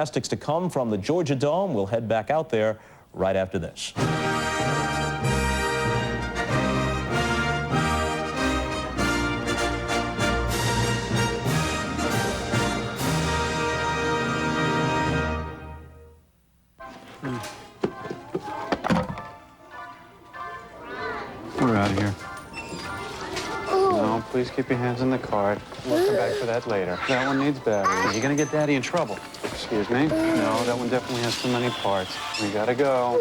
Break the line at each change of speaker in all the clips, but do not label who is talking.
Gymnastics to come from the Georgia Dome. We'll head back out there right after this.
We're out of here. No, please keep your hands in the cart. We'll come back for that later. That one needs batteries. You're gonna get Daddy in trouble. Excuse me? No, that one definitely has too many parts. We gotta go.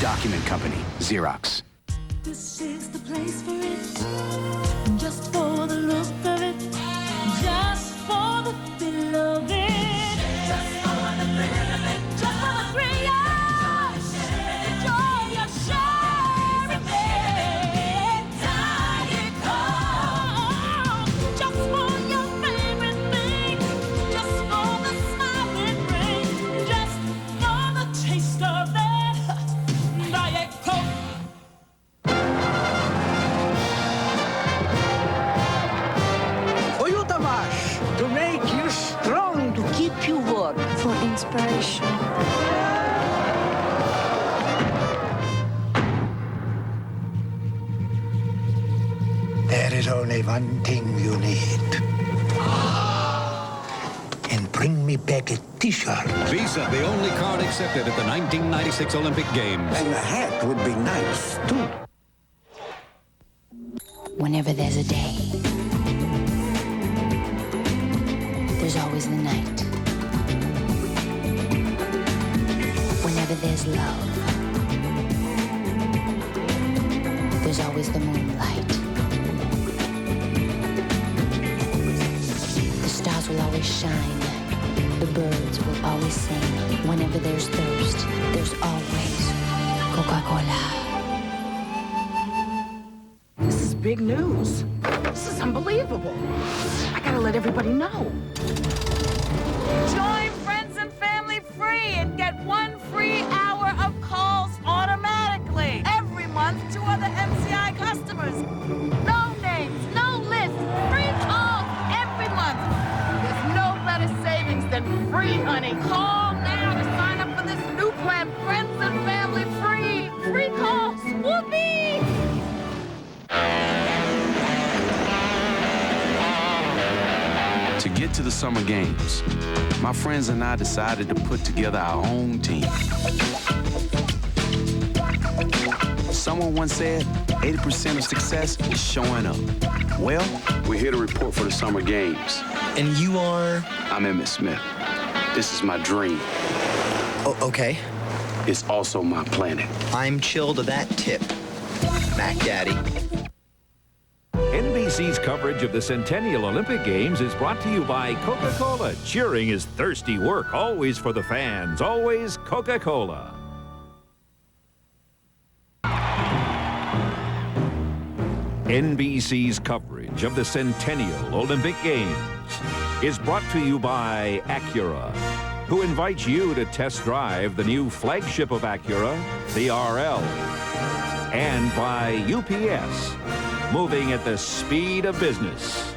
Document Company, Xerox.
This is the place for it, just for the look of it, just for the feel of it, just for the thrill of it, just for the thrill of the joy you're sharing it. Diet Coke, just for your favorite thing, just for the smile it brings, just for the taste of it.
To make you strong, to keep you warm.
For inspiration.
There is only one thing you need. And bring me back a t-shirt.
Visa, the only card accepted at the 1996 Olympic Games.
And a hat would be nice, too.
Whenever there's a day, there's always the night. Whenever there's love, there's always the moonlight. The stars will always shine. The birds will always sing. Whenever there's thirst, there's always Coca-Cola.
This is big news. This is unbelievable. I gotta let everybody know.
Join Friends and Family free and get 1 free hour of calls automatically every month to other MCI customers. No names, no lists, free calls every month. There's no better savings than free, honey. Call now to sign up for this new plan, Friends and Family free. Free calls, whoopee!
To get to the Summer Games, my friends and I decided to put together our own team. Someone once said 80% of success is showing up. Well, we're here to report for the Summer Games.
And you are?
I'm Emmett Smith. This is my dream.
Oh, okay.
It's also my planet.
I'm chill to that tip, Mac Daddy.
NBC's coverage of the Centennial Olympic Games is brought to you by Coca-Cola. Cheering is thirsty work, always for the fans, always Coca-Cola. NBC's coverage of the Centennial Olympic Games is brought to you by Acura, who invites you to test drive the new flagship of Acura, the RL, and by UPS, moving at the speed of business.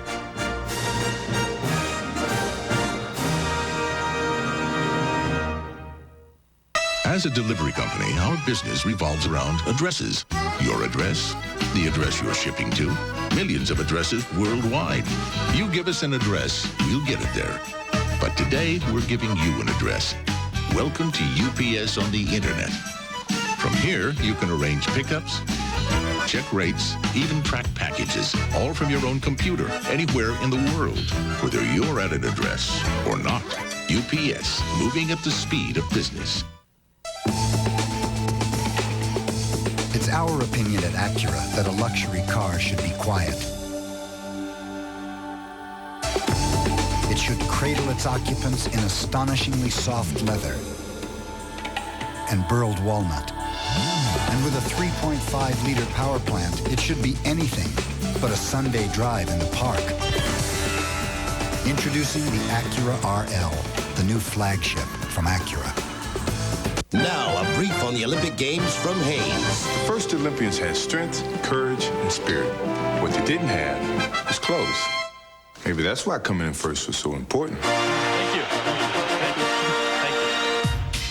As a delivery company, our business revolves around addresses. Your address, the address you're shipping to, millions of addresses worldwide. You give us an address, we'll get it there. But today, we're giving you an address. Welcome to UPS on the Internet. From here, you can arrange pickups, check rates, even track packages, all from your own computer, anywhere in the world, whether you're at an address or not. UPS, moving at the speed of business.
our opinion at Acura that a luxury car should be quiet. It should cradle its occupants in astonishingly soft leather and burled walnut. And with a 3.5-liter power plant, it should be anything but a Sunday drive in the park. Introducing the Acura RL, the new flagship from Acura.
Now, a brief on the Olympic Games from Haynes.
The first Olympians had strength, courage, and spirit. What they didn't have was clothes. Maybe that's why coming in first was so important.
Thank you.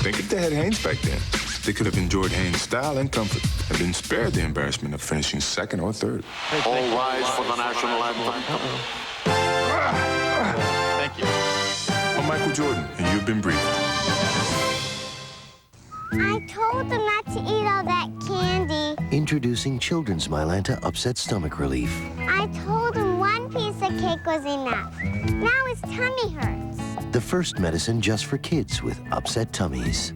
Think if they had Haynes back then, they could have enjoyed Haynes' style and comfort and been spared the embarrassment of finishing second or third.
All rise for the national anthem.
Thank you.
I'm Michael Jordan, and you've been briefed.
I told them not to eat all that candy.
Introducing Children's Mylanta Upset Stomach Relief.
I told them one piece of cake was enough. Now his tummy hurts.
The first medicine just for kids with upset tummies.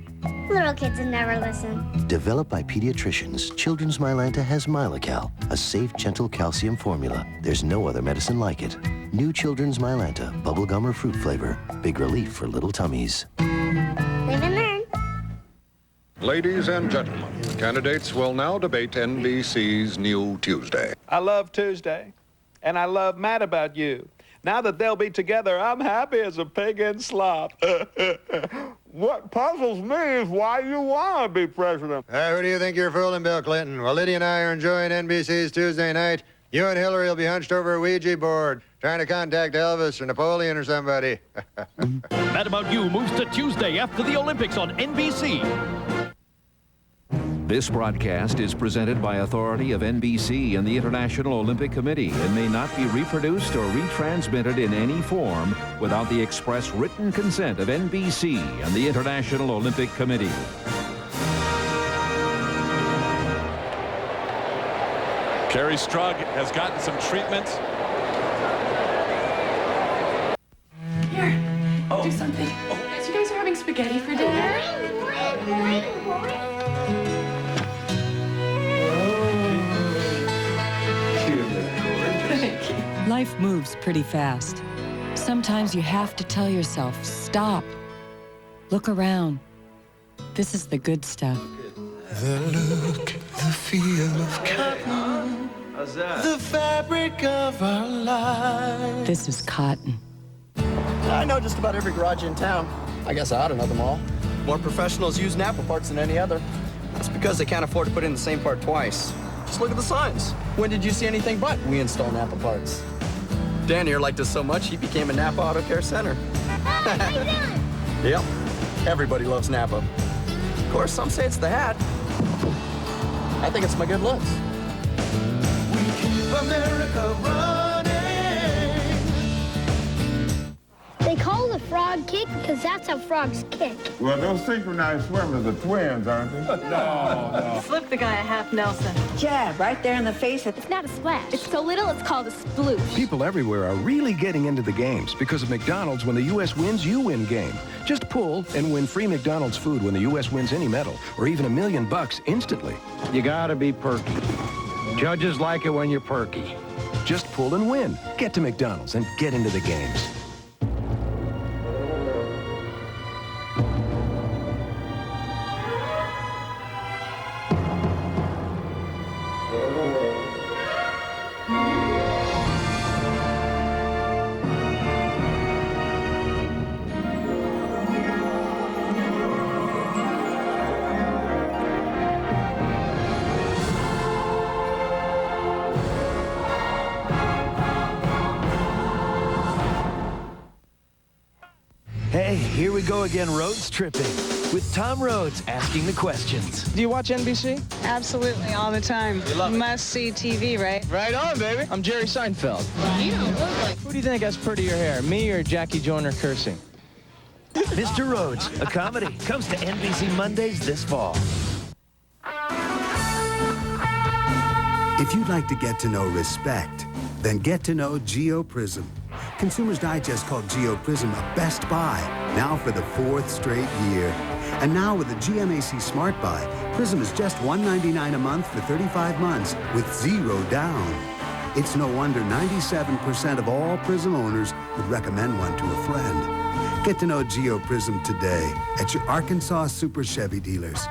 Little kids would never listen.
Developed by pediatricians, Children's Mylanta has Mylacal, a safe, gentle calcium formula. There's no other medicine like it. New Children's Mylanta, bubblegum or fruit flavor. Big relief for little tummies.
Live and learn.
Ladies and gentlemen, candidates will now debate NBC's New Tuesday.
I love Tuesday, and I love Mad About You. Now that they'll be together, I'm happy as a pig in slop. What puzzles me is why you want to be president.
Who do you think you're fooling, Bill Clinton? While Lydia and I are enjoying NBC's Tuesday night, you and Hillary will be hunched over a Ouija board, trying to contact Elvis or Napoleon or somebody.
Mad About You moves to Tuesday after the Olympics on NBC.
This broadcast is presented by authority of NBC and the International Olympic Committee and may not be reproduced or retransmitted in any form without the express written consent of NBC and the International Olympic Committee.
Kerry Strug has gotten some treatment.
Here, do something. So you guys are having spaghetti for dinner?
Life moves pretty fast. Sometimes you have to tell yourself, stop. Look around. This is the good stuff.
The look, the feel of cotton.
How's that? The fabric of our lives.
This is cotton.
I know just about every garage in town. I guess I ought to know them all. More professionals use Napa parts than any other. That's because they can't afford to put in the same part twice. Just look at the signs. When did you see anything but we install Napa parts? Dan here liked us so much, he became a Napa Auto Care Center.
How you doing?
Yep. Everybody loves Napa. Of course, some say it's the hat. I think it's my good looks. We keep America running.
They call it a frog kick because that's how frogs kick.
Well, those synchronized swimmers are twins, aren't they? No.
Slip the guy a half Nelson.
Jab right there in the face.
It's not a splash. It's so little, it's called a sploosh.
People everywhere are really getting into the games because of McDonald's. When the U.S. wins, you win game. Just pull and win free McDonald's food when the U.S. wins any medal, or even $1 million instantly.
You gotta be perky. Judges like it when you're perky.
Just pull and win. Get to McDonald's and get into the games.
Hey, here we go again, Rhodes tripping, with Tom Rhodes asking the questions.
Do you watch NBC? Absolutely, all the time. Must-see TV, right?
Right on, baby. I'm Jerry Seinfeld.
You don't look like...
Who do you think has prettier hair, me or Jackie Joyner cursing? Mr. Rhodes, a comedy, comes to NBC Mondays this fall.
If you'd like to get to know respect, then get to know GeoPrism. Consumers Digest called GeoPrism a best buy, now for the 4th straight year. And now with the GMAC Smart Buy, Prism is just $199 a month for 35 months with 0 down. It's no wonder 97% of all Prism owners would recommend one to a friend. Get to know Geo Prism today at your Arkansas Super Chevy dealers.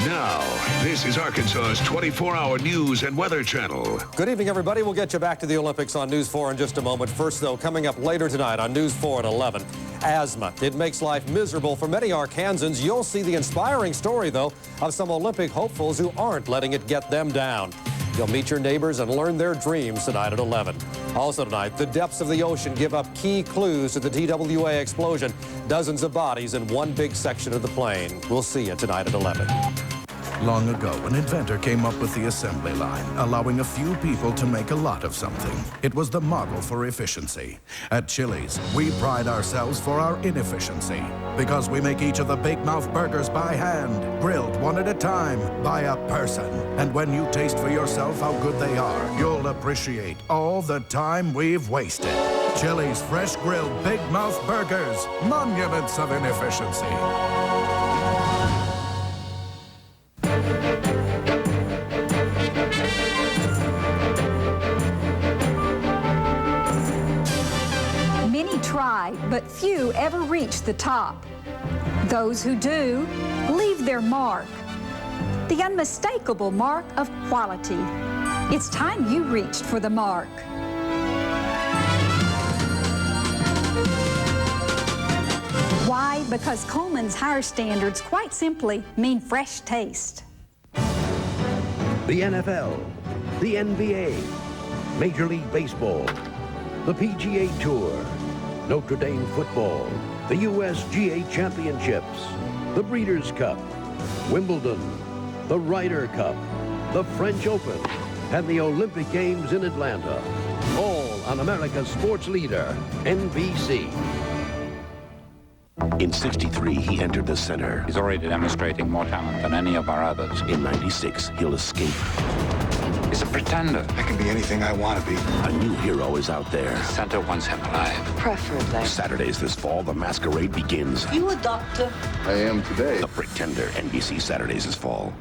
Now, this is Arkansas's 24-hour news and weather channel.
Good evening, everybody. We'll get you back to the Olympics on News 4 in just a moment. First, though, coming up later tonight on News 4 at 11, asthma. It makes life miserable for many Arkansans. You'll see the inspiring story, though, of some Olympic hopefuls who aren't letting it get them down. You'll meet your neighbors and learn their dreams tonight at 11. Also tonight, the depths of the ocean give up key clues to the TWA explosion. Dozens of bodies in one big section of the plane. We'll see you tonight at 11.
Long ago, an inventor came up with the assembly line, allowing a few people to make a lot of something. It was the model for efficiency. At Chili's, we pride ourselves for our inefficiency, because we make each of the Big Mouth burgers by hand, grilled one at a time by a person. And when you taste for yourself how good they are, you'll appreciate all the time we've wasted. Chili's fresh grilled Big Mouth burgers, monuments of inefficiency.
Try, but few ever reach the top. Those who do leave their mark, the unmistakable mark of quality. It's time you reached for the mark. Why? Because Coleman's higher standards quite simply mean fresh taste.
The NFL, the NBA, Major League Baseball, the PGA Tour, Notre Dame football, the USGA Championships, the Breeders' Cup, Wimbledon, the Ryder Cup, the French Open, and the Olympic Games in Atlanta. All on America's sports leader, NBC.
In '63, he entered the center.
He's already demonstrating more talent than any of our others.
In '96, he'll escape.
He's a pretender.
I can be anything I want to be. A new hero is out there.
Santa wants him alive.
Preferably.
Saturdays this fall, the masquerade begins.
You a doctor?
I am today. The Pretender, NBC Saturdays this fall.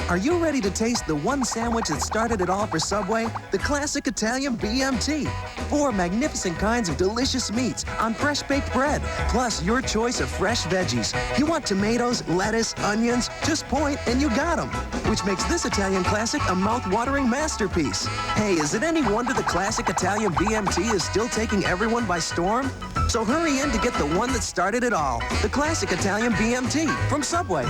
Are you ready to taste the one sandwich that started it all for Subway? The classic Italian BMT. 4 magnificent kinds of delicious meats on fresh baked bread, plus your choice of fresh veggies. You want tomatoes, lettuce, onions, just point and you got them. Which makes this Italian classic a mouth-watering masterpiece. Hey, is it any wonder the classic Italian BMT is still taking everyone by storm? So hurry in to get the one that started it all. The classic Italian BMT from Subway.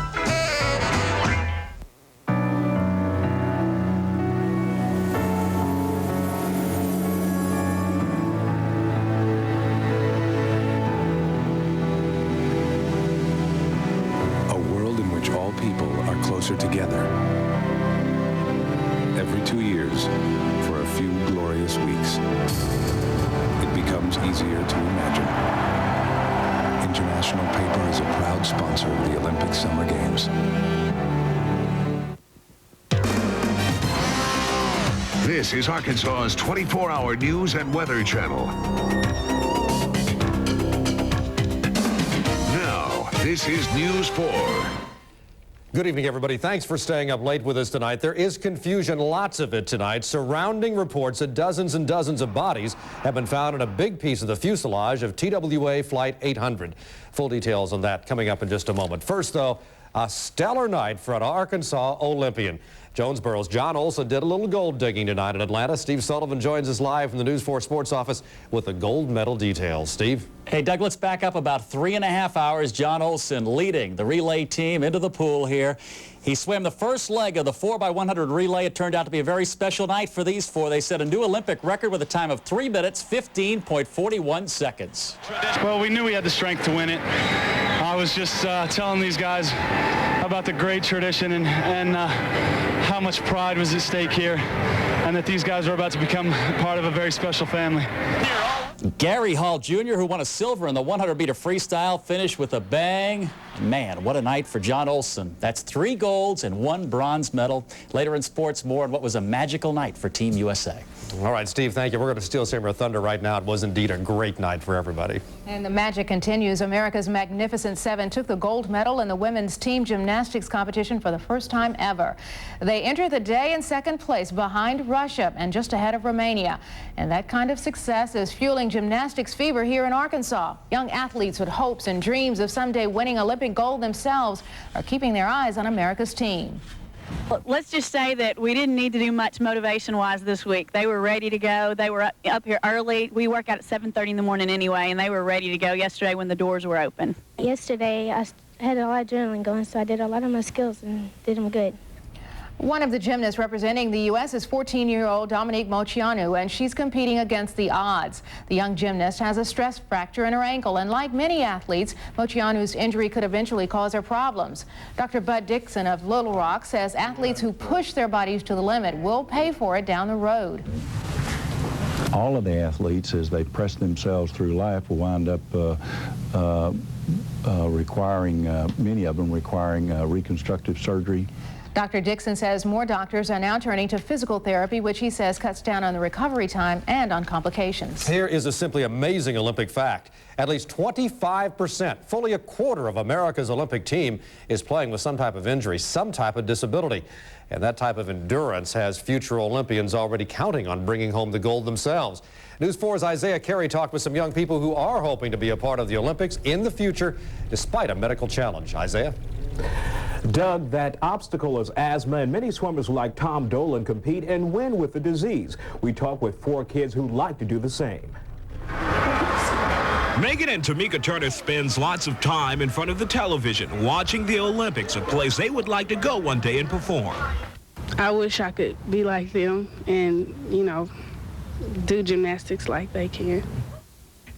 Closer together. Every 2 years, for a few glorious weeks, it becomes easier to imagine. International Paper is a proud sponsor of the Olympic Summer Games.
This is Arkansas's 24-hour news and weather channel. Now, this is News 4.
Good evening, everybody. Thanks for staying up late with us tonight. There is confusion, lots of it tonight, surrounding reports that dozens and dozens of bodies have been found in a big piece of the fuselage of TWA Flight 800. Full details on that coming up in just a moment. First, though, a stellar night for an Arkansas Olympian. Jonesboro's John Olson did a little gold digging tonight in Atlanta. Steve Sullivan joins us live from the News 4 Sports office with the gold medal details. Steve?
Hey, Doug, let's back up about 3.5 hours. John Olson leading the relay team into the pool here. He swam the first leg of the 4x100 relay. It turned out to be a very special night for these four. They set a new Olympic record with a time of 3 minutes, 15.41 seconds.
Well, we knew we had the strength to win it. I was just telling these guys about the great tradition and how much pride was at stake here, and that these guys are about to become part of a very special family.
Gary Hall Jr., who won a silver in the 100-meter freestyle, finished with a bang. Man, what a night for John Olson. That's 3 golds and 1 bronze medal. Later in sports, more on what was a magical night for Team USA.
All right, Steve, thank you. We're going to steal some of your thunder right now. It was indeed a great night for everybody.
And the magic continues. America's Magnificent Seven took the gold medal in the women's team gymnastics competition for the first time ever. They entered the day in 2nd place behind Russia and just ahead of Romania. And that kind of success is fueling gymnastics fever here in Arkansas. Young athletes with hopes and dreams of someday winning Olympic gold themselves are keeping their eyes on America's team.
Let's just say that we didn't need to do much motivation-wise this week. They were ready to go. They were up here early. We work out at 7:30 in the morning anyway, and they were ready to go yesterday when the doors were open.
Yesterday, I had a lot of adrenaline going, so I did a lot of my skills and did them good.
One of the gymnasts representing the U.S. is 14-year-old Dominique Moceanu, and she's competing against the odds. The young gymnast has a stress fracture in her ankle, and like many athletes, Moceanu's injury could eventually cause her problems. Dr. Bud Dixon of Little Rock says athletes who push their bodies to the limit will pay for it down the road.
All of the athletes, as they press themselves through life, will wind up requiring, many of them requiring reconstructive surgery.
Dr. Dixon says more doctors are now turning to physical therapy, which he says cuts down on the recovery time and on complications.
Here is a simply amazing Olympic fact. At least 25%, fully a quarter of America's Olympic team is playing with some type of injury, some type of disability. And that type of endurance has future Olympians already counting on bringing home the gold themselves. News 4's Isaiah Carey talked with some young people who are hoping to be a part of the Olympics in the future, despite a medical challenge. Isaiah?
Doug, that obstacle is asthma, and many swimmers like Tom Dolan compete and win with the disease. We talked with 4 kids who'd like to do the same.
Megan and Tamika Turner spends lots of time in front of the television watching the Olympics, a place they would like to go one day and perform.
I wish I could be like them and, you know, do gymnastics like they can.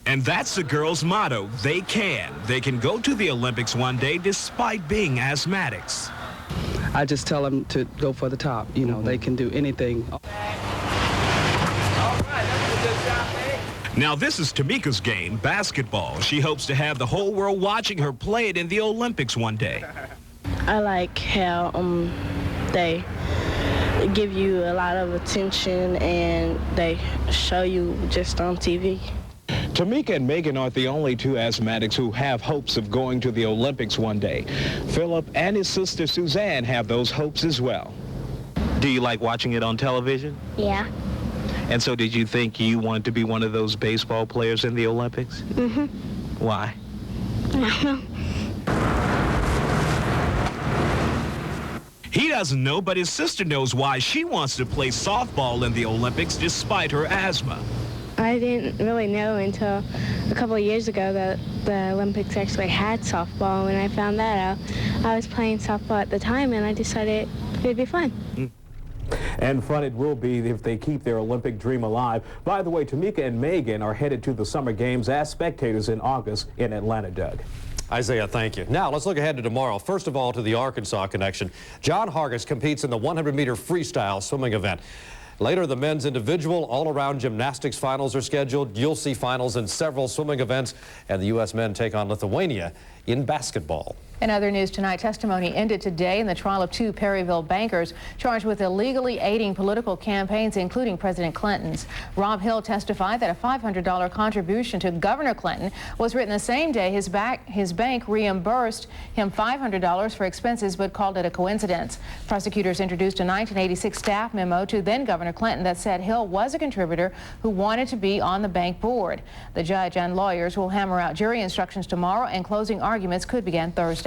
And that's the girls' motto. They can. They can go to the Olympics one day despite being asthmatics.
I just tell them to go for the top. You know, they can do anything.
Now this is Tamika's game, basketball. She hopes to have the whole world watching her play it in the Olympics one day.
I like how they give you a lot of attention and they show you just on TV.
Tamika and Megan aren't the only 2 asthmatics who have hopes of going to the Olympics one day. Philip and his sister Suzanne have those hopes as well.
Do you like watching it on television?
Yeah.
And so did you think you wanted to be one of those baseball players in the Olympics?
Mm-hmm.
Why?
He doesn't know, but his sister knows why she wants to play softball in the Olympics despite her asthma.
I didn't really know until a couple of years ago that the Olympics actually had softball. When I found that out, I was playing softball at the time, and I decided it'd be fun.
And fun it will be if they keep their Olympic dream alive. By the way, Tamika and Megan are headed to the Summer Games as spectators in August in Atlanta, Doug.
Isaiah, thank you. Now, let's look ahead to tomorrow. First of all, to the Arkansas connection. John Hargis competes in the 100-meter freestyle swimming event. Later, the men's individual all-around gymnastics finals are scheduled. You'll see finals in several swimming events, and the U.S. men take on Lithuania in basketball.
In other news tonight, testimony ended today in the trial of 2 Perryville bankers charged with illegally aiding political campaigns, including President Clinton's. Rob Hill testified that a $500 contribution to Governor Clinton was written the same day his bank reimbursed him $500 for expenses, but called it a coincidence. Prosecutors introduced a 1986 staff memo to then Governor Clinton that said Hill was a contributor who wanted to be on the bank board. The judge and lawyers will hammer out jury instructions tomorrow, and closing arguments could begin Thursday.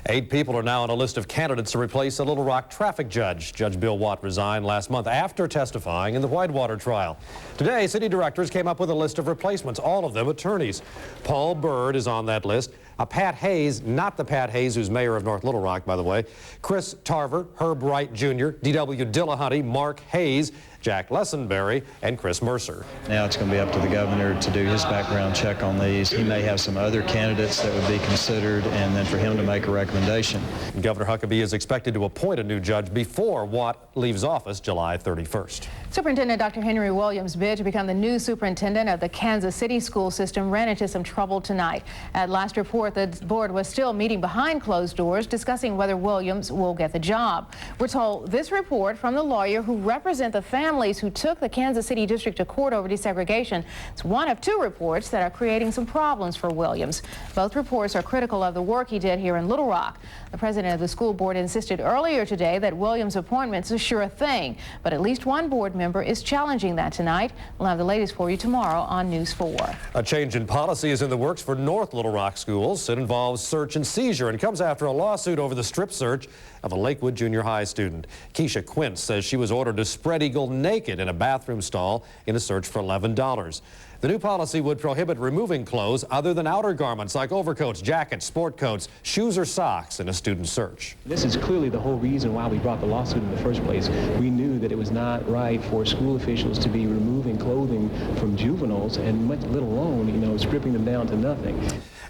8 people are now on a list of candidates to replace a Little Rock traffic judge. Judge Bill Watt resigned last month after testifying in the Whitewater trial. Today, city directors came up with a list of replacements, all of them attorneys. Paul Byrd is on that list. Pat Hayes, not the Pat Hayes who's mayor of North Little Rock, by the way. Chris Tarver, Herb Wright Jr., D.W. Dillahunty, Mark Hayes, Jack Lessenberry, and Chris Mercer.
Now it's going to be up to the governor to do his background check on these. He may have some other candidates that would be considered, and then for him to make a recommendation.
Governor Huckabee is expected to appoint a new judge before Watt leaves office July 31st.
Superintendent Dr. Henry Williams' bid to become the new superintendent of the Kansas City school system ran into some trouble tonight. At last report, the board was still meeting behind closed doors discussing whether Williams will get the job. We're told this report from the lawyer who represent the families who took the Kansas City district to court over desegregation. It's one of two reports that are creating some problems for Williams. Both reports are critical of the work he did here in Little Rock. The president of the school board insisted earlier today that Williams' appointment's a sure thing, but at least one board member is challenging that tonight. We'll have the latest for you tomorrow on News 4.
A change in policy is in the works for North Little Rock schools. It involves search and seizure and comes after a lawsuit over the strip search of a Lakewood Junior High student. Keisha Quince says she was ordered to spread eagle naked in a bathroom stall in a search for $11. The new policy would prohibit removing clothes other than outer garments like overcoats, jackets, sport coats, shoes, or socks in a student search.
This is clearly the whole reason why we brought the lawsuit in the first place. We knew that it was not right for school officials to be removing clothing from juveniles and let alone, stripping them down to nothing.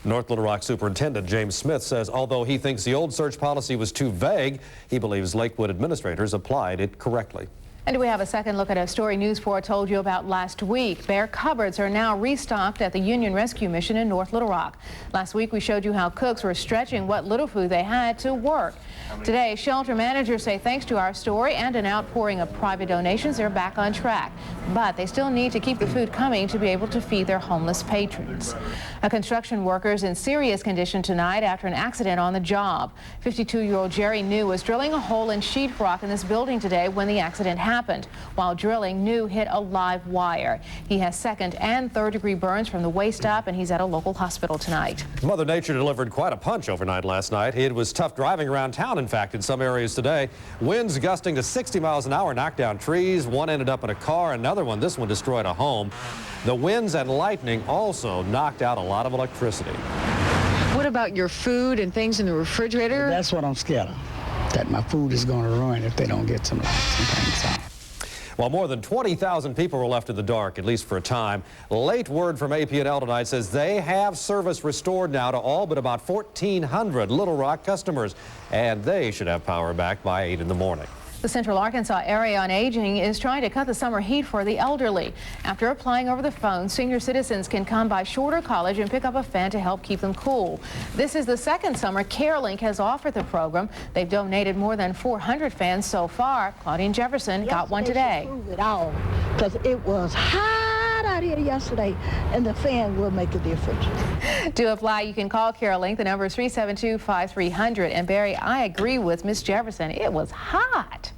North Little Rock Superintendent James Smith says although he thinks the old search policy was too vague, he believes Lakewood administrators applied it correctly.
And we have a second look at a story News 4 told you about last week. Bare cupboards are now restocked at the Union Rescue Mission in North Little Rock. Last week we showed you how cooks were stretching what little food they had to work. Today, shelter managers say thanks to our story and an outpouring of private donations, they're back on track. But they still need to keep the food coming to be able to feed their homeless patrons. A construction worker is in serious condition tonight after an accident on the job. 52-year-old Jerry New was drilling a hole in sheetrock in this building today when the accident happened. While drilling, New hit a live wire. He has second and third degree burns from the waist up, and he's at a local hospital tonight.
Mother Nature delivered quite a punch overnight last night. It was tough driving around town, in fact, in some areas today. Winds gusting to 60 miles an hour knocked down trees. One ended up in a car. Another one, this one, destroyed a home. The winds and lightning also knocked out a lot of electricity.
What about your food and things in the refrigerator?
That's what I'm scared of, that my food is going to ruin if they don't get some things out.
While more than 20,000 people were left in the dark, at least for a time, late word from AP&L tonight says they have service restored now to all but about 1,400 Little Rock customers, and they should have power back by 8 in the morning.
The Central Arkansas Area on Aging is trying to cut the summer heat for the elderly. After applying over the phone, senior citizens can come by Shorter College and pick up a fan to help keep them cool. This is the second summer CareLink has offered the program. They've donated more than 400 fans so far. Claudine Jefferson got one today.
Because it was hot out here yesterday, and the fan will make a difference.
To apply, you can call CareLink. The number is 372-5300. And Barry, I agree with Miss Jefferson. It was hot.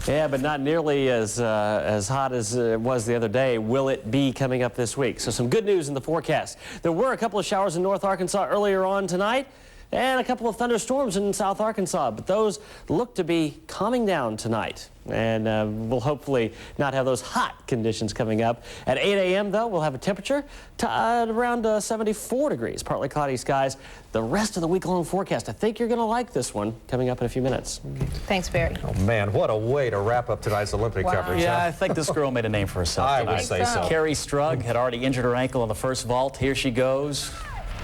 Yeah, but not nearly as hot as it was the other day. Will it be coming up this week? So some good news in the forecast. There were a couple of showers in North Arkansas earlier on tonight, and a couple of thunderstorms in South Arkansas, but those look to be calming down tonight. And we'll hopefully not have those hot conditions coming up. At 8 a.m., though, we'll have a temperature around 74 degrees, partly cloudy skies. The rest of the week-long forecast, I think you're going to like this one, coming up in a few minutes.
Thanks, Barry.
Oh, man, what a way to wrap up tonight's Olympic coverage.
Yeah,
huh?
I think this girl made a name for herself tonight.
I would say so.
Carrie Strug had already injured her ankle on the first vault. Here she goes,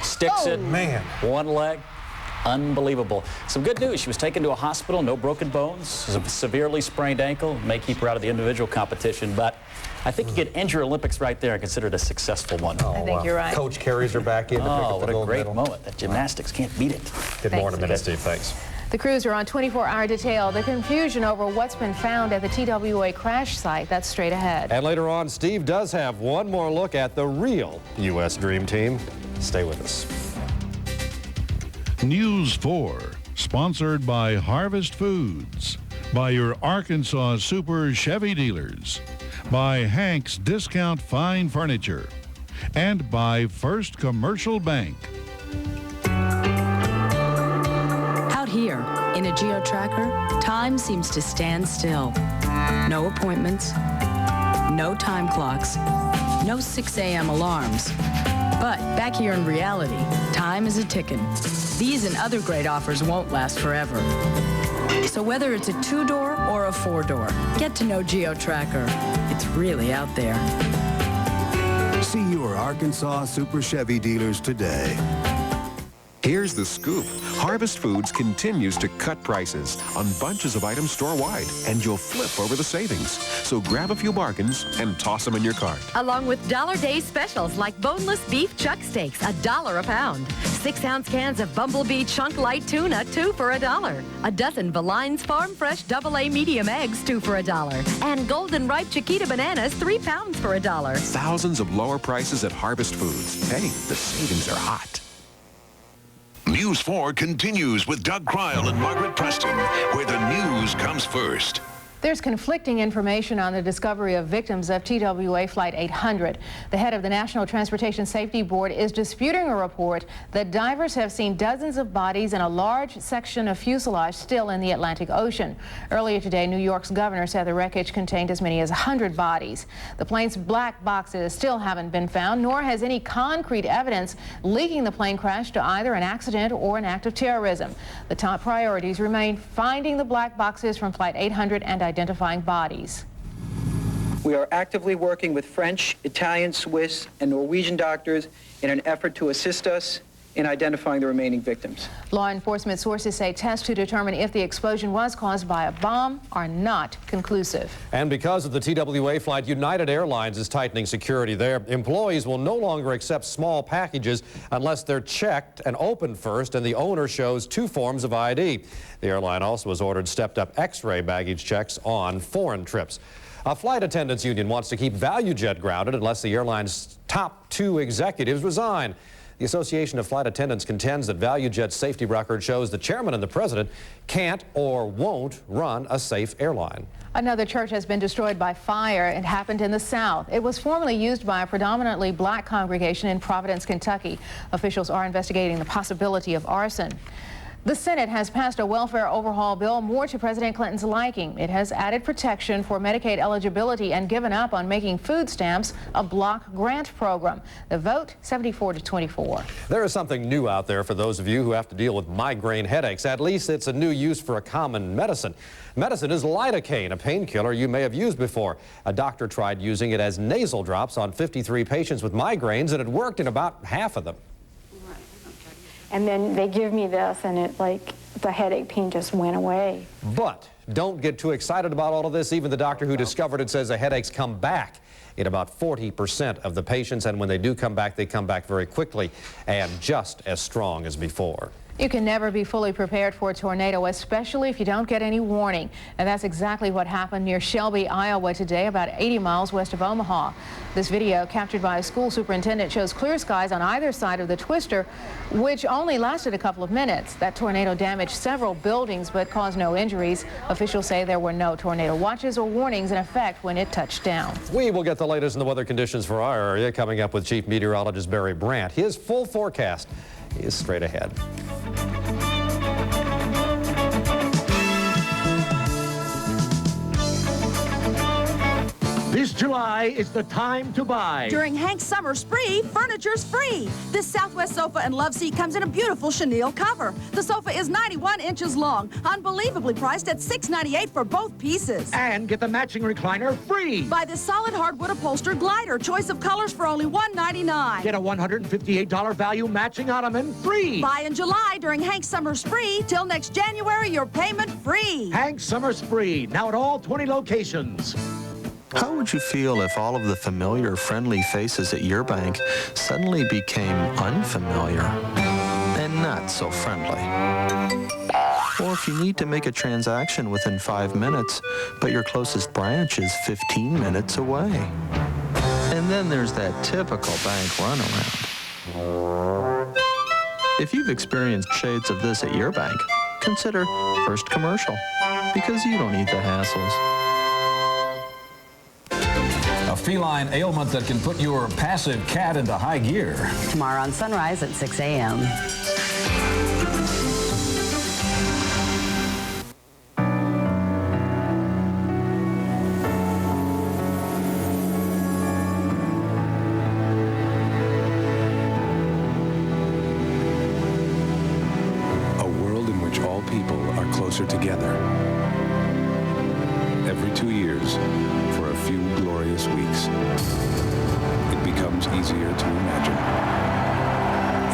sticks it,
man,
one leg. Unbelievable. Some good news. She was taken to a hospital, no broken bones, a severely sprained ankle. May keep her out of the individual competition, but I think you could end your Olympics right there and consider it a successful one.
Oh,
I think you're right.
Coach carries her back in to pick up
what
the
a
gold
great
medal.
moment. That gymnastics can't beat it.
Good morning, Minute Steve. Thanks.
The crews are on 24-hour detail. The confusion over what's been found at the TWA crash site, that's straight ahead.
And later on, Steve does have one more look at the real U.S. Dream Team. Stay with us.
News 4, sponsored by Harvest Foods, by your Arkansas Super Chevy dealers, by Hank's Discount Fine Furniture, and by First Commercial Bank.
Out here, in a geo-tracker, time seems to stand still. No appointments, no time clocks, no 6 a.m. alarms. But back here in reality, time is a ticking. These and other great offers won't last forever. So whether it's a 2-door or a 4-door, get to know GeoTracker. It's really out there.
See your Arkansas Super Chevy dealers today.
Here's the scoop. Harvest Foods continues to cut prices on bunches of items store-wide, and you'll flip over the savings. So grab a few bargains and toss them in your cart.
Along with Dollar Day specials like boneless beef chuck steaks, $1 a pound. 6-ounce cans of Bumblebee Chunk Light Tuna, 2 for $1. A dozen Valines Farm Fresh AA medium eggs, 2 for $1. And Golden Ripe Chiquita bananas, 3 pounds for $1.
Thousands of lower prices at Harvest Foods. Hey, the savings are hot.
News 4 continues with Doug Cryle and Margaret Preston, where the news comes first.
There's conflicting information on the discovery of victims of TWA Flight 800. The head of the National Transportation Safety Board is disputing a report that divers have seen dozens of bodies and a large section of fuselage still in the Atlantic Ocean. Earlier today, New York's governor said the wreckage contained as many as 100 bodies. The plane's black boxes still haven't been found, nor has any concrete evidence linking the plane crash to either an accident or an act of terrorism. The top priorities remain finding the black boxes from Flight 800 and identifying bodies.
We are actively working with French, Italian, Swiss, and Norwegian doctors in an effort to assist us in identifying the remaining victims.
Law enforcement sources say tests to determine if the explosion was caused by a bomb are not conclusive.
And because of the TWA flight, United Airlines is tightening security there. Employees will no longer accept small packages unless they're checked and opened first and the owner shows 2 forms of ID. The airline also has ordered stepped-up X-ray baggage checks on foreign trips. A flight attendants union wants to keep ValueJet grounded unless the airline's top 2 executives resign. The Association of Flight Attendants contends that ValueJet's safety record shows the chairman and the president can't or won't run a safe airline.
Another church has been destroyed by fire. It happened in the South. It was formerly used by a predominantly black congregation in Providence, Kentucky. Officials are investigating the possibility of arson. The Senate has passed a welfare overhaul bill more to President Clinton's liking. It has added protection for Medicaid eligibility and given up on making food stamps a block grant program. The vote, 74-24.
There is something new out there for those of you who have to deal with migraine headaches. At least it's a new use for a common medicine. Medicine is lidocaine, a painkiller you may have used before. A doctor tried using it as nasal drops on 53 patients with migraines, and it worked in about half of them.
And then they give me this, and it like the headache pain just went away.
But don't get too excited about all of this. Even the doctor who discovered it says the headaches come back in about 40% of the patients, and when they do come back, they come back very quickly and just as strong as before.
You can never be fully prepared for a tornado, especially if you don't get any warning. And that's exactly what happened near Shelby, Iowa today, about 80 miles west of Omaha. This video, captured by a school superintendent, shows clear skies on either side of the twister, which only lasted a couple of minutes. That tornado damaged several buildings but caused no injuries. Officials say there were no tornado watches or warnings in effect when it touched down.
We will get the latest in the weather conditions for our area coming up with Chief Meteorologist Barry Brandt. His full forecast is straight ahead.
This July is the time to buy.
During Hank's Summer Spree, furniture's free. This Southwest sofa and love seat comes in a beautiful chenille cover. The sofa is 91 inches long, unbelievably priced at $6.98 for both pieces.
And get the matching recliner free.
Buy this solid hardwood upholstered glider, choice of colors for only $1.99.
Get a $158 value matching ottoman free.
Buy in July during Hank's Summer Spree. Till next January, your payment free.
Hank's Summer Spree, now at all 20 locations.
How would you feel if all of the familiar, friendly faces at your bank suddenly became unfamiliar and not so friendly? Or if you need to make a transaction within 5 minutes, but your closest branch is 15 minutes away? And then there's that typical bank runaround. If you've experienced shades of this at your bank, consider First Commercial, because you don't need the hassles.
A feline ailment that can put your passive cat into high gear.
Tomorrow on Sunrise at 6 a.m.
A world in which all people are close closer together. Every 2 years, for a few glorious weeks, it becomes easier to imagine.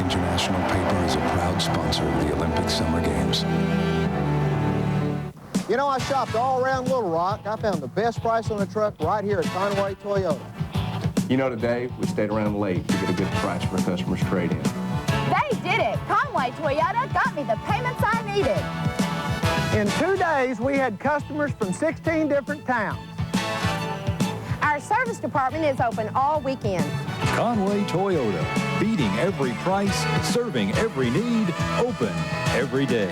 International Paper is a proud sponsor of the Olympic Summer Games.
You know, I shopped all around Little Rock. I found the best price on a truck right here at Conway Toyota.
You know, today we stayed around late to get a good price for a customer's trade-in.
They did it. Conway Toyota got me the payments I needed.
In 2 days, we had customers from 16 different towns.
Our service department is open all weekend.
Conway Toyota, beating every price, serving every need, open every day.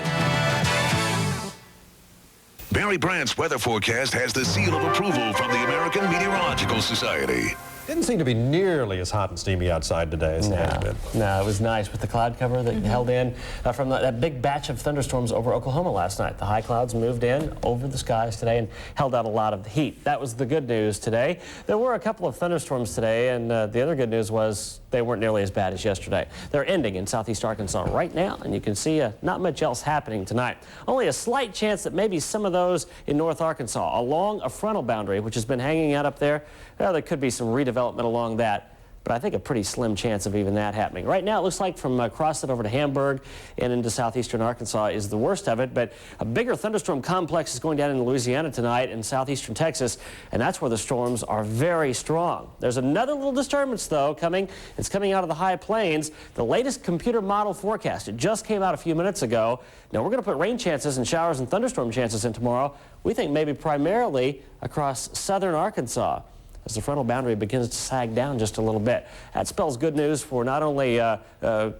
Barry Brandt's weather forecast has the seal of approval from the American Meteorological Society.
Didn't seem to be nearly as hot and steamy outside today as it has been.
No, it was nice with the cloud cover that held in from that big batch of thunderstorms over Oklahoma last night. The high clouds moved in over the skies today and held out a lot of the heat. That was the good news today. There were a couple of thunderstorms today, and the other good news was they weren't nearly as bad as yesterday. They're ending in southeast Arkansas right now, and you can see not much else happening tonight. Only a slight chance that maybe some of those in North Arkansas along a frontal boundary, which has been hanging out up there. Well, there could be some redevelopment along that, but I think a pretty slim chance of even that happening. Right now, it looks like from across it over to Hamburg and into southeastern Arkansas is the worst of it, but a bigger thunderstorm complex is going down in Louisiana tonight and southeastern Texas, and that's where the storms are very strong. There's another little disturbance, though, coming. It's coming out of the high plains. The latest computer model forecast, it just came out a few minutes ago. Now, we're going to put rain chances and showers and thunderstorm chances in tomorrow. We think maybe primarily across southern Arkansas, as the frontal boundary begins to sag down just a little bit. That spells good news for not only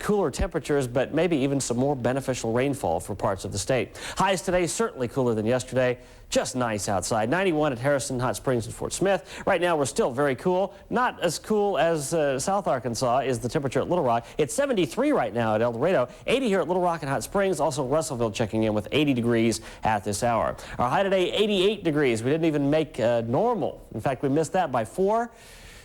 cooler temperatures, but maybe even some more beneficial rainfall for parts of the state. Highs today certainly cooler than yesterday. Just nice outside. 91 at Harrison, Hot Springs, and Fort Smith. Right now, we're still very cool. Not as cool as South Arkansas is the temperature at Little Rock. It's 73 right now at El Dorado. 80 here at Little Rock and Hot Springs. Also, Russellville checking in with 80 degrees at this hour. Our high today, 88 degrees. We didn't even make normal. In fact, we missed that by 4.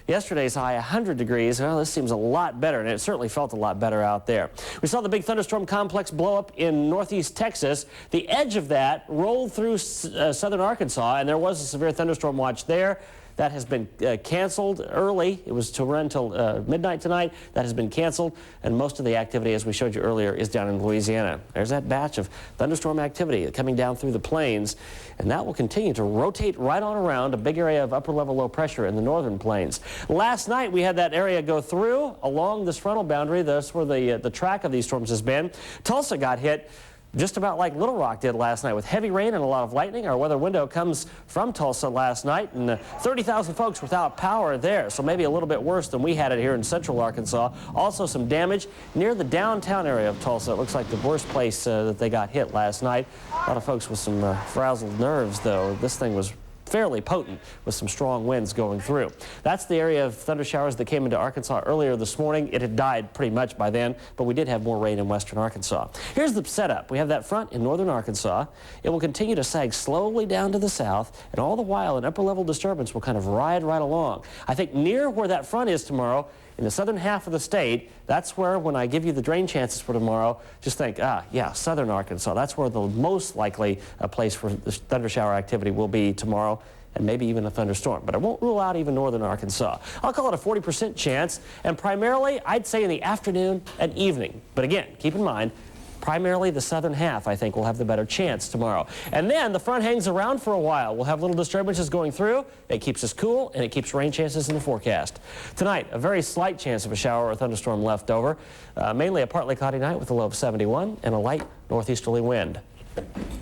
Yesterday's high, 100 degrees. Well, this seems a lot better, and it certainly felt a lot better out there. We saw the big thunderstorm complex blow up in northeast Texas. The edge of that rolled through southern Arkansas, and there was a severe thunderstorm watch there. That has been canceled early. It was to run until midnight tonight. That has been canceled, and most of the activity, as we showed you earlier, is down in Louisiana. There's that batch of thunderstorm activity coming down through the plains, and that will continue to rotate right on around a big area of upper-level low pressure in the northern plains. Last night, we had that area go through along this frontal boundary. That's where the track of these storms has been. Tulsa got hit just about like Little Rock did last night with heavy rain and a lot of lightning. Our weather window comes from Tulsa last night, and 30,000 folks without power there, so maybe a little bit worse than we had it here in central Arkansas. Also some damage near the downtown area of Tulsa. It looks like the worst place that they got hit last night. A lot of folks with some frazzled nerves, though. This thing was fairly potent with some strong winds going through. That's the area of thunder showers that came into Arkansas earlier this morning. It had died pretty much by then, but we did have more rain in western Arkansas. Here's the setup. We have that front in northern Arkansas. It will continue to sag slowly down to the south, and all the while an upper-level disturbance will kind of ride right along. I think near where that front is tomorrow, in the southern half of the state, that's where, when I give you the drain chances for tomorrow, just think, yeah, southern Arkansas. That's where the most likely place for the thunder shower activity will be tomorrow, and maybe even a thunderstorm. But I won't rule out even northern Arkansas. I'll call it a 40% chance, and primarily, I'd say in the afternoon and evening. But again, keep in mind, primarily the southern half, I think, will have the better chance tomorrow. And then the front hangs around for a while. We'll have little disturbances going through. It keeps us cool, and it keeps rain chances in the forecast. Tonight, a very slight chance of a shower or thunderstorm left over. Mainly a partly cloudy night with a low of 71 and a light northeasterly wind.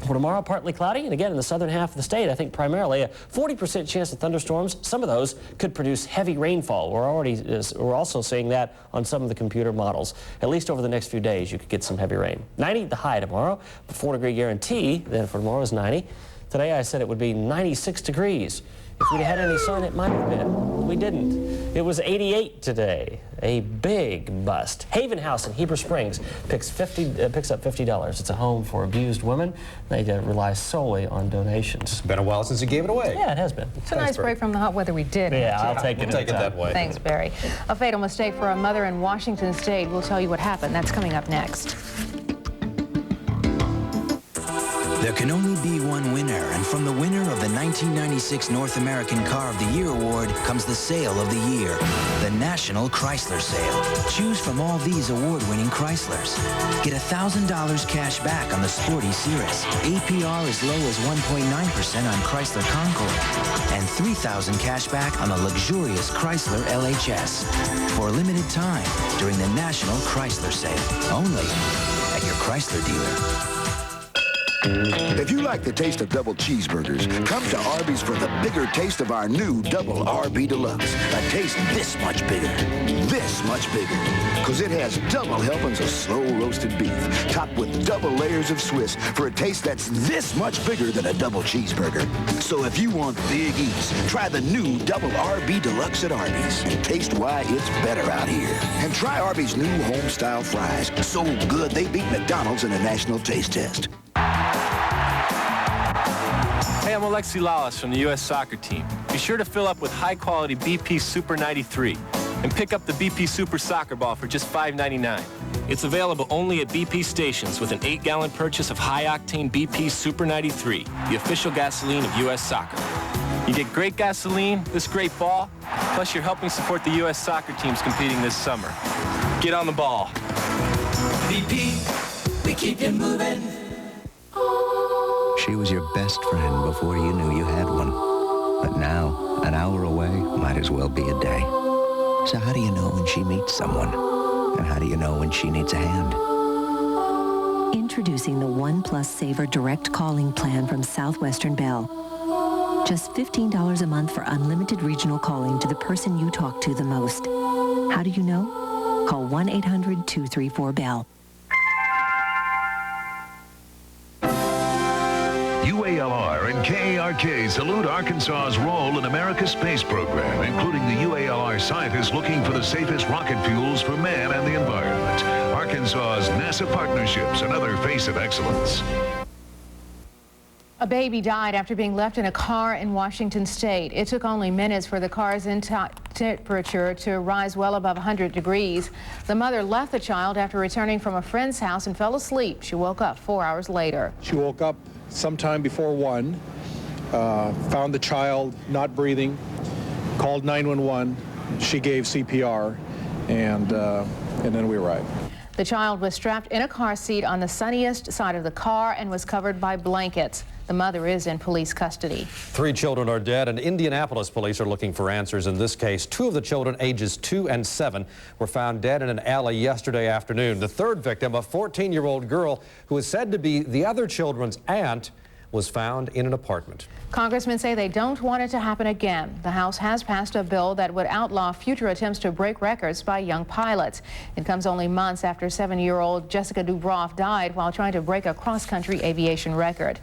For tomorrow, partly cloudy, and again in the southern half of the state, I think primarily a 40% chance of thunderstorms. Some of those could produce heavy rainfall. We're also seeing that on some of the computer models. At least over the next few days, you could get some heavy rain. 90 the high tomorrow, a 4-degree guarantee. Then for tomorrow is 90. Today I said it would be 96 degrees. If we'd had any sun, it might have been. We didn't. It was 88 today. A big bust. Haven House in Heber Springs picks up $50. It's a home for abused women. They rely solely on donations.
It's been a while since you gave it away.
Yeah, it has been.
It's a nice break from the hot weather we did.
Yeah, I'll take it.
We'll take it that way.
Thanks, Barry. A fatal mistake for a mother in Washington State. We'll tell you what happened. That's coming up next.
There can only be one winner, and from the winner of the 1996 North American Car of the Year Award comes the sale of the year, the National Chrysler Sale. Choose from all these award-winning Chryslers. Get $1,000 cash back on the sporty Cirrus, APR as low as 1.9% on Chrysler Concorde, and $3,000 cash back on the luxurious Chrysler LHS. For a limited time during the National Chrysler Sale, only at your Chrysler dealer.
If you like the taste of double cheeseburgers, come to Arby's for the bigger taste of our new Double RB Deluxe. A taste this much bigger. This much bigger. Because it has double helpings of slow-roasted beef, topped with double layers of Swiss for a taste that's this much bigger than a double cheeseburger. So if you want big eats, try the new Double RB Deluxe at Arby's and taste why it's better out here. And try Arby's new home-style fries. So good they beat McDonald's in a national taste test.
Hey, I'm Alexi Lalas from the U.S. soccer team. Be sure to fill up with high-quality BP Super 93 and pick up the BP Super Soccer Ball for just $5.99. It's available only at BP stations with an 8-gallon purchase of high-octane BP Super 93, the official gasoline of U.S. soccer. You get great gasoline, this great ball, plus you're helping support the U.S. soccer teams competing this summer. Get on the ball.
BP, we keep you moving.
She was your best friend before you knew you had one. But now, an hour away might as well be a day. So how do you know when she meets someone? And how do you know when she needs a hand?
Introducing the One Plus Saver Direct Calling Plan from Southwestern Bell. Just $15 a month for unlimited regional calling to the person you talk to the most. How do you know? Call 1-800-234-BELL.
UALR and KARK salute Arkansas's role in America's space program, including the UALR scientists looking for the safest rocket fuels for man and the environment. Arkansas's NASA partnerships, another face of excellence.
A baby died after being left in a car in Washington State. It took only minutes for the car's temperature to rise well above 100 degrees. The mother left the child after returning from a friend's house and fell asleep. She woke up 4 hours later.
She woke up sometime before 1, found the child not breathing, called 911. She gave CPR, and then we arrived.
The child was strapped in a car seat on the sunniest side of the car and was covered by blankets. The mother is in police custody. 3 children are dead, and Indianapolis police are looking for answers in this case. 2 of the children, ages 2 and 7, were found dead in an alley yesterday afternoon. The third victim, a 14-year-old girl who is said to be the other children's aunt, was found in an apartment. Congressmen say they don't want it to happen again. The House has passed a bill that would outlaw future attempts to break records by young pilots. It comes only months after 7-year-old Jessica Dubroff died while trying to break a cross-country aviation record.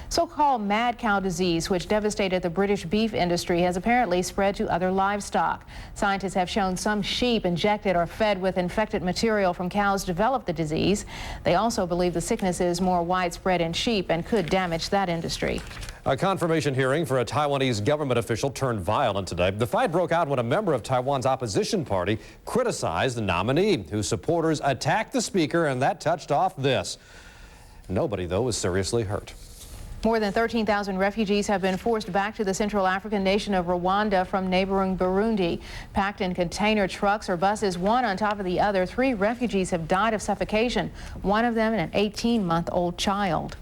So-called mad cow disease, which devastated the British beef industry, has apparently spread to other livestock. Scientists have shown some sheep injected or fed with infected material from cows developed the disease. They also believe the sickness is more widespread in sheep and could damage that industry. A confirmation hearing for a Taiwanese government official turned violent today. The fight broke out when a member of Taiwan's opposition party criticized the nominee, whose supporters attacked the speaker, and that touched off this. Nobody, though, was seriously hurt. More than 13,000 refugees have been forced back to the Central African nation of Rwanda from neighboring Burundi. Packed in container trucks or buses, one on top of the other, 3 refugees have died of suffocation, one of them an 18-month-old child.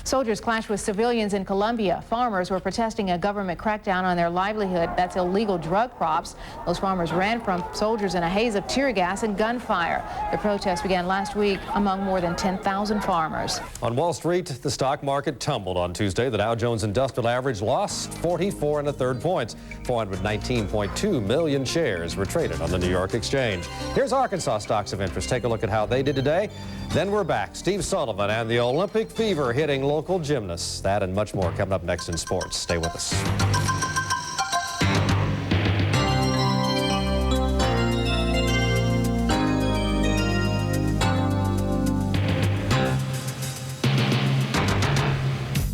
Soldiers clashed with civilians in Colombia. Farmers were protesting a government crackdown on their livelihood. That's illegal drug crops. Those farmers ran from soldiers in a haze of tear gas and gunfire. The protest began last week among more than 10,000 farmers. On Wall Street, the stock market tumbled on Tuesday. The Dow Jones Industrial Average lost 44 1/3 points. 419.2 million shares were traded on the New York Exchange. Here's Arkansas stocks of interest. Take a look at how they did today. Then we're back. Steve Sullivan and the Olympic fever hitting local gymnasts. That and much more coming up next in sports. Stay with us.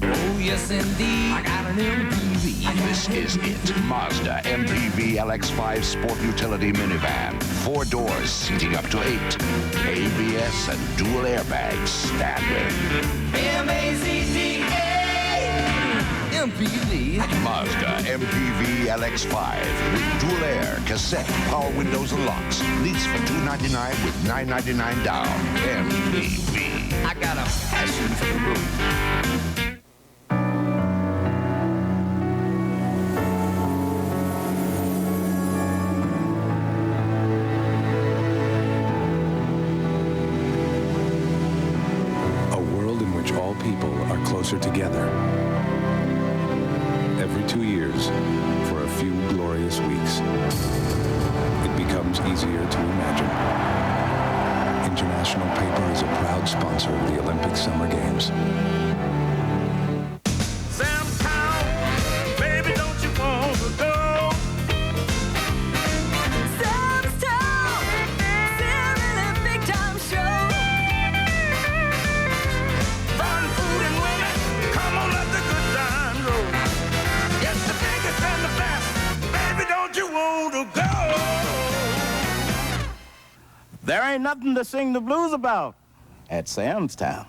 Oh, yes, indeed. I got an MPV.
This is it. Mazda MPV LX5 Sport Utility Minivan. 4 doors, seating up to 8. ABS and dual airbags standard.
M-A-Z-D
MPV.
Mazda MPV LX5 with dual air, cassette, power windows and locks. Lease for $299 with $999 down. MPV.
I got a passion for the road.
All people are closer together. Every 2 years, for a few glorious weeks, it becomes easier to imagine. International Paper is a proud sponsor of the Olympic Summer Games.
Baby, don't you want to go? Sam's Town, really big time show. Fun, food, and women, come on, let the good times roll. Yes, the biggest and the best, baby, don't you want to go?
There ain't nothing to sing the blues about at Sam's Town.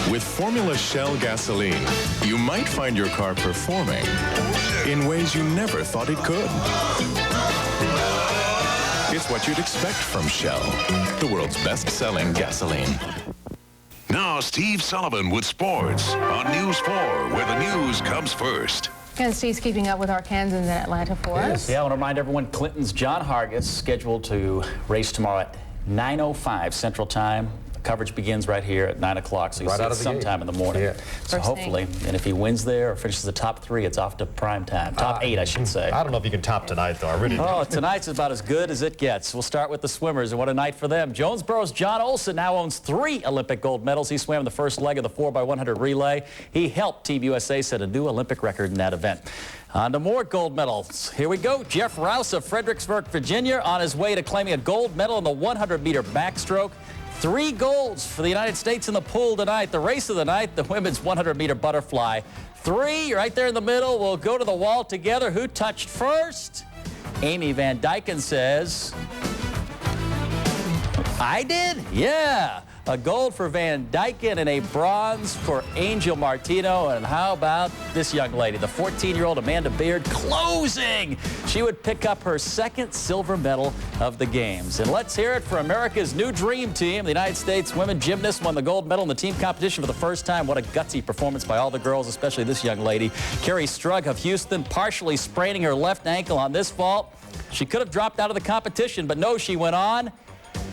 With Formula Shell gasoline, you might find your car performing in ways you never thought it could. It's what you'd expect from Shell, the world's best-selling gasoline.
Now, Steve Sullivan with sports on News 4, where the news comes first.
And Steve's keeping up with our Kansans in Atlanta for us.
Yeah, I want to remind everyone, Clinton's John Hargis scheduled to race tomorrow at 9:05 Central Time. Coverage begins right here at 9 o'clock, so you see it sometime in the morning. Yeah. So hopefully, and if he wins there or finishes the top 3, it's off to prime time. Top 8, I should say.
I don't know if you can top tonight, though. I really don't.
Oh, tonight's about as good as it gets. We'll start with the swimmers, and what a night for them. Jonesboro's John Olson now owns 3 Olympic gold medals. He swam the first leg of the 4x100 relay. He helped Team USA set a new Olympic record in that event. On to more gold medals. Here we go. Jeff Rouse of Fredericksburg, Virginia, on his way to claiming a gold medal in the 100-meter backstroke. 3 golds for the United States in the pool tonight. The race of the night, the women's 100-meter butterfly. 3 right there in the middle. We'll go to the wall together. Who touched first? Amy Van Dyken says, I did? Yeah. A gold for Van Dyken and a bronze for Angel Martino. And how about this young lady, the 14-year-old Amanda Beard, closing. She would pick up her 2nd silver medal of the games. And let's hear it for America's new dream team. The United States women gymnasts won the gold medal in the team competition for the first time. What a gutsy performance by all the girls, especially this young lady. Carrie Strug of Houston, partially spraining her left ankle on this vault. She could have dropped out of the competition, but no, she went on,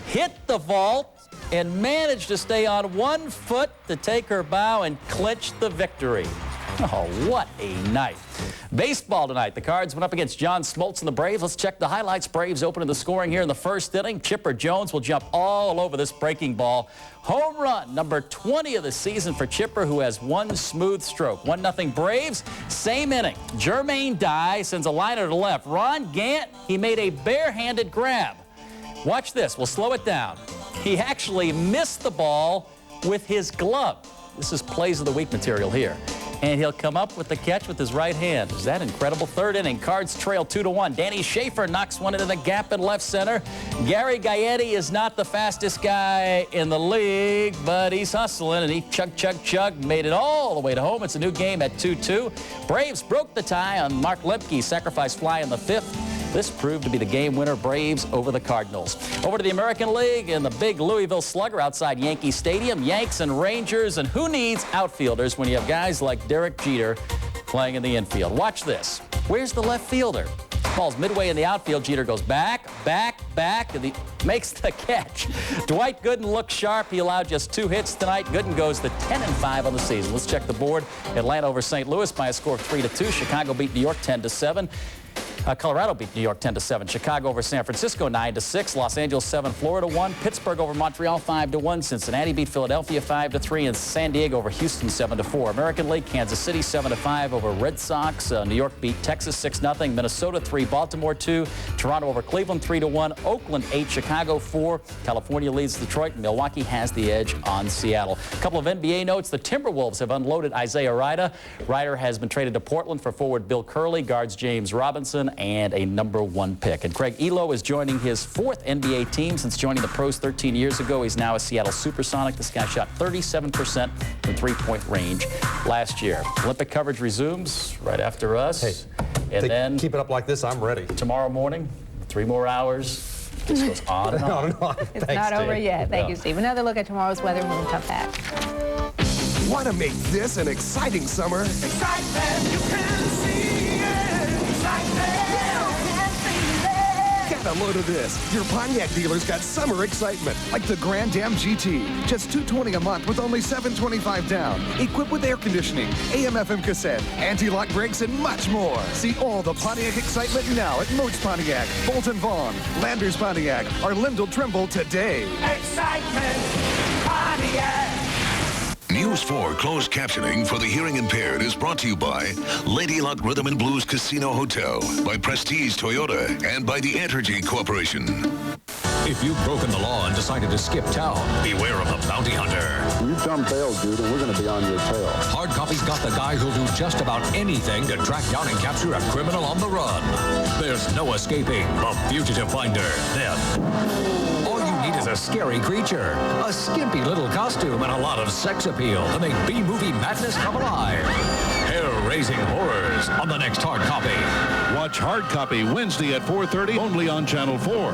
hit the vault, and managed to stay on 1 foot to take her bow and clinch the victory. Oh, what a night. Baseball tonight. The Cards went up against John Smoltz and the Braves. Let's check the highlights. Braves opening the scoring here in the first inning. Chipper Jones will jump all over this breaking ball. Home run, number 20 of the season for Chipper, who has 1 smooth stroke. 1-0 Braves. Same inning. Jermaine Dye sends a liner to left. Ron Gant, he made a barehanded grab. Watch this. We'll slow it down. He actually missed the ball with his glove. This is Plays of the Week material here. And he'll come up with the catch with his right hand. Is that incredible? 3rd inning, Cards trail 2-1. Danny Schaefer knocks one into the gap in left center. Gary Gaetti is not the fastest guy in the league, but he's hustling, and he chug, made it all the way to home. It's a new game at 2-2. Braves broke the tie on Mark Lemke's sacrifice fly in the 5th. This proved to be the game winner, Braves over the Cardinals. Over to the American League and the big Louisville Slugger outside Yankee Stadium. Yanks and Rangers, and who needs outfielders when you have guys like Derek Jeter playing in the infield? Watch this. Where's the left fielder? Ball's midway in the outfield. Jeter goes back, and he makes the catch. Dwight Gooden looks sharp. He allowed just 2 hits tonight. Gooden goes to 10-5 on the season. Let's check the board. Atlanta over St. Louis by a score of 3-2. Chicago beat New York 10-7. Colorado beat New York 10-7. Chicago over San Francisco 9-6. Los Angeles 7, Florida 1. Pittsburgh over Montreal 5-1. Cincinnati beat Philadelphia 5-3, and San Diego over Houston 7-4. American League, Kansas City 7-5 over Red Sox. New York beat Texas 6-0. Minnesota 3, Baltimore 2. Toronto over Cleveland 3-1. Oakland 8, Chicago 4. California leads Detroit. Milwaukee has the edge on Seattle. A couple of NBA notes. The Timberwolves have unloaded Isaiah Ryder. Ryder has been traded to Portland for forward Bill Curley, guards James Robinson, and a #1 pick. And Craig Elo is joining his 4th NBA team since joining the pros 13 years ago. He's now a Seattle Supersonic. This guy shot 37% from three-point range last year. Olympic coverage resumes right after us.
Hey,
and then
keep it up like this, I'm ready.
Tomorrow morning, 3 more hours. This goes on and on.
It's not over yet. Thank you, Steve. Another look at tomorrow's weather when we come back.
Want to make this an exciting summer?
Excitement, you can see it. Excitement, you can feel it.
Get a load of this. Your Pontiac dealer's got summer excitement, like the Grand Am GT. Just $220 a month with only $725 down. Equipped with air conditioning, AM/FM cassette, anti-lock brakes, and much more. See all the Pontiac excitement now at Moats Pontiac, Bolton Vaughn, Landers Pontiac, or Lyndall Trimble today.
Excitement, Pontiac.
News 4 closed captioning for the hearing impaired is brought to you by Lady Luck Rhythm and Blues Casino Hotel, by Prestige Toyota, and by the Entergy Corporation.
If you've broken the law and decided to skip town, beware of the bounty hunter.
You've done bail, dude, and we're going to be on your tail.
Hard Copy's got the guy who'll do just about anything to track down and capture a criminal on the run. There's no escaping the fugitive finder. Then, all you need is a scary creature, a skimpy little costume, and a lot of sex appeal to make B-movie madness come alive. Hair-raising horrors on the next Hard Copy.
Watch Hard Copy Wednesday at 4:30 only on Channel 4.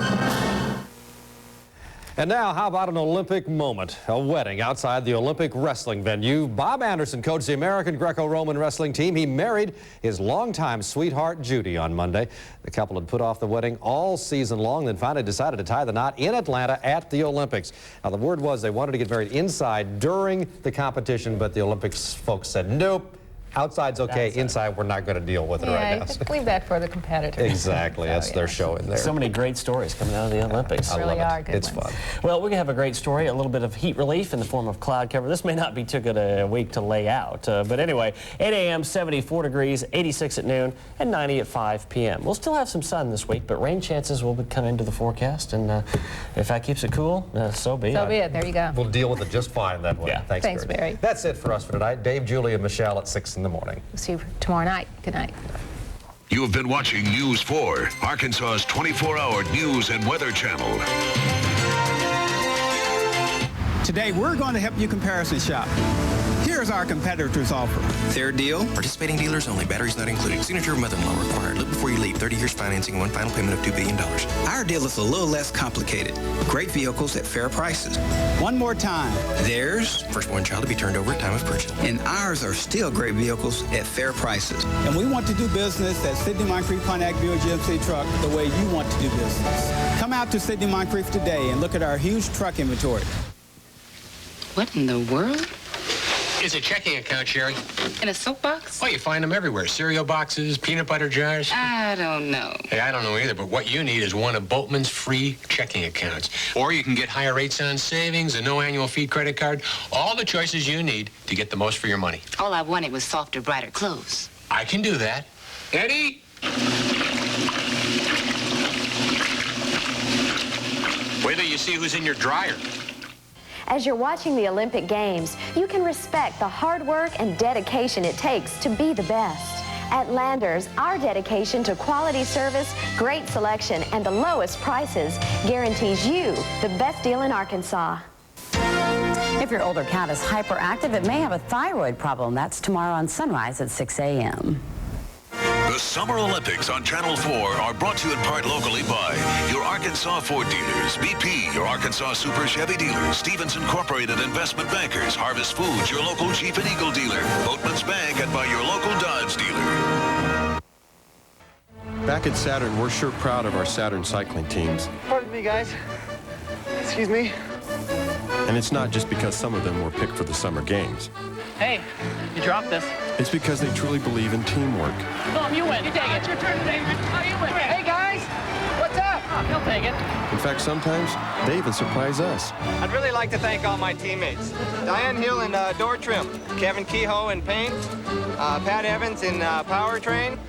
And now, how about an Olympic moment? A wedding outside the Olympic wrestling venue. Bob Anderson coached the American Greco-Roman wrestling team. He married his longtime sweetheart, Judy, on Monday. The couple had put off the wedding all season long, then finally decided to tie the knot in Atlanta at the Olympics. Now, the word was they wanted to get married inside during the competition, but the Olympics folks said, nope. Outside's okay, inside we're not going to deal with it right now.
Just leave that for the competitors.
Exactly, that's their show in there.
So many great stories coming out of the Olympics.
I really are good
It's
ones.
fun.
Well, we're going to have a great story, a little bit of heat relief in the form of cloud cover. This may not be too good a week to lay out, but anyway, 8 a.m., 74 degrees, 86 at noon, and 90 at 5 p.m. We'll still have some sun this week, but rain chances will come into the forecast, and if that keeps it cool, so be it.
So be it. There you go.
We'll deal with it just fine that way.
Yeah.
Thanks,
Barry.
That's it for us for tonight. Dave, Julie, and Michelle at 6 in the morning.
See you tomorrow night. Good night.
You have been watching News 4, Arkansas's 24-hour news and weather channel.
Today, we're going to help you comparison shop. Here's our competitors' offer.
Fair deal. Participating dealers only. Batteries not included. Signature of mother-in-law required. Look before you leave. 30 years financing, one final payment of $2 billion.
Our deal is a little less complicated. Great vehicles at fair prices. One more time. Theirs.
Firstborn child to be turned over at time of purchase.
And ours are still great vehicles at fair prices. And we want to do business at Sidney Moncrief Pontiac Buick GMC truck the way you want to do business. Come out to Sidney Moncrief today and look at our huge truck inventory.
What in the world?
It's a checking account, Sherry.
In a soap box?
Oh, you find them everywhere. Cereal boxes, peanut butter jars.
I don't know.
Hey, I don't know either, but what you need is one of Boatman's free checking accounts. Or you can get higher rates on savings, a no annual fee credit card. All the choices you need to get the most for your money.
All I wanted was softer, brighter clothes.
I can do that. Eddie? Wait till you see who's in your dryer.
As you're watching the Olympic Games, you can respect the hard work and dedication it takes to be the best. At Landers, our dedication to quality service, great selection, and the lowest prices guarantees you the best deal in Arkansas.
If your older cat is hyperactive, it may have a thyroid problem. That's tomorrow on Sunrise at 6 a.m.
The Summer Olympics on Channel 4 are brought to you in part locally by your Arkansas Ford dealers, BP, your Arkansas Super Chevy dealers, Stevens Incorporated Investment Bankers, Harvest Foods, your local Jeep and Eagle dealer, Boatman's Bank, and by your local Dodge dealer.
Back at Saturn, we're sure proud of our Saturn cycling teams.
Pardon me, guys. Excuse me.
And it's not just because some of them were picked for the Summer Games.
Hey, you dropped this.
It's because they truly believe in teamwork.
Boom, you win. You take it. It's your turn today. Oh, you win. Hey, guys. What's up? Oh, he'll take it.
In fact, sometimes they even surprise us.
I'd really like to thank all my teammates. Diane Hill in door trim, Kevin Kehoe in paint, Pat Evans in powertrain.